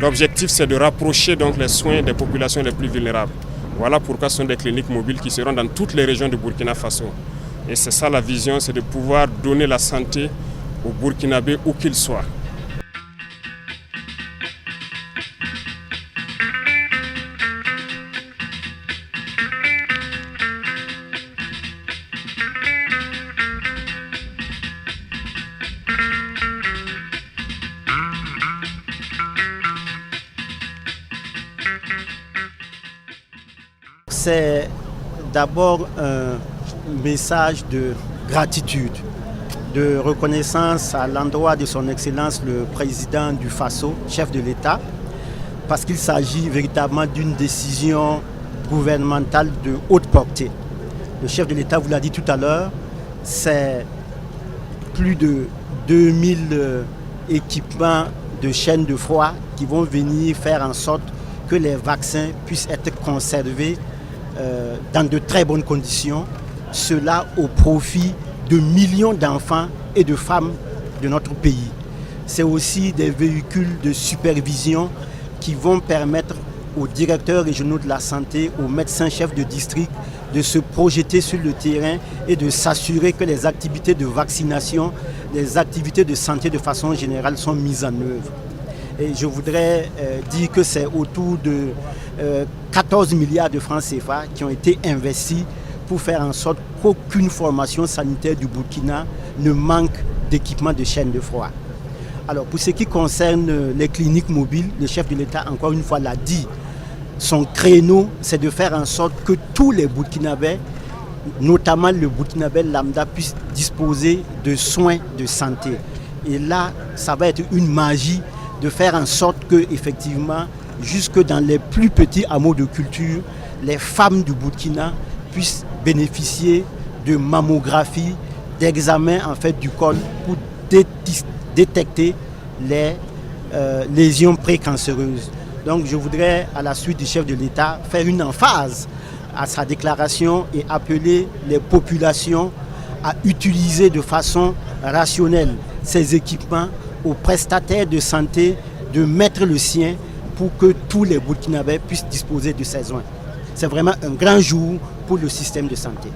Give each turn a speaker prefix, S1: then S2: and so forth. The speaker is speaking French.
S1: L'objectif, c'est de rapprocher donc les soins des populations les plus vulnérables. Voilà pourquoi ce sont des cliniques mobiles qui seront dans toutes les régions du Burkina Faso. Et c'est ça la vision, c'est de pouvoir donner la santé aux Burkinabés où qu'ils soient.
S2: C'est d'abord un message de gratitude, de reconnaissance à l'endroit de son Excellence le Président du Faso, chef de l'État, parce qu'il s'agit véritablement d'une décision gouvernementale de haute portée. Le chef de l'État vous l'a dit tout à l'heure, c'est plus de 2000 équipements de chaînes de froid qui vont venir faire en sorte que les vaccins puissent être conservés dans de très bonnes conditions, cela au profit de millions d'enfants et de femmes de notre pays. C'est aussi des véhicules de supervision qui vont permettre aux directeurs régionaux de la santé, aux médecins-chefs de district de se projeter sur le terrain et de s'assurer que les activités de vaccination, les activités de santé de façon générale sont mises en œuvre. Et je voudrais dire que c'est autour de 14 milliards de francs CFA qui ont été investis pour faire en sorte qu'aucune formation sanitaire du Burkina ne manque d'équipements de chaîne de froid. Alors pour ce qui concerne les cliniques mobiles, le chef de l'État encore une fois l'a dit, son créneau c'est de faire en sorte que tous les Burkinabés, notamment le Burkinabé lambda, puissent disposer de soins de santé. Et là, ça va être une magie de faire en sorte que, effectivement, jusque dans les plus petits hameaux de culture, les femmes du Burkina puissent bénéficier de mammographie, d'examens en fait du col pour détecter les lésions précancéreuses. Donc je voudrais, à la suite du chef de l'État, faire une emphase à sa déclaration et appeler les populations à utiliser de façon rationnelle ces équipements, aux prestataires de santé de mettre le sien pour que tous les Burkinabés puissent disposer de ces soins. C'est vraiment un grand jour pour le système de santé.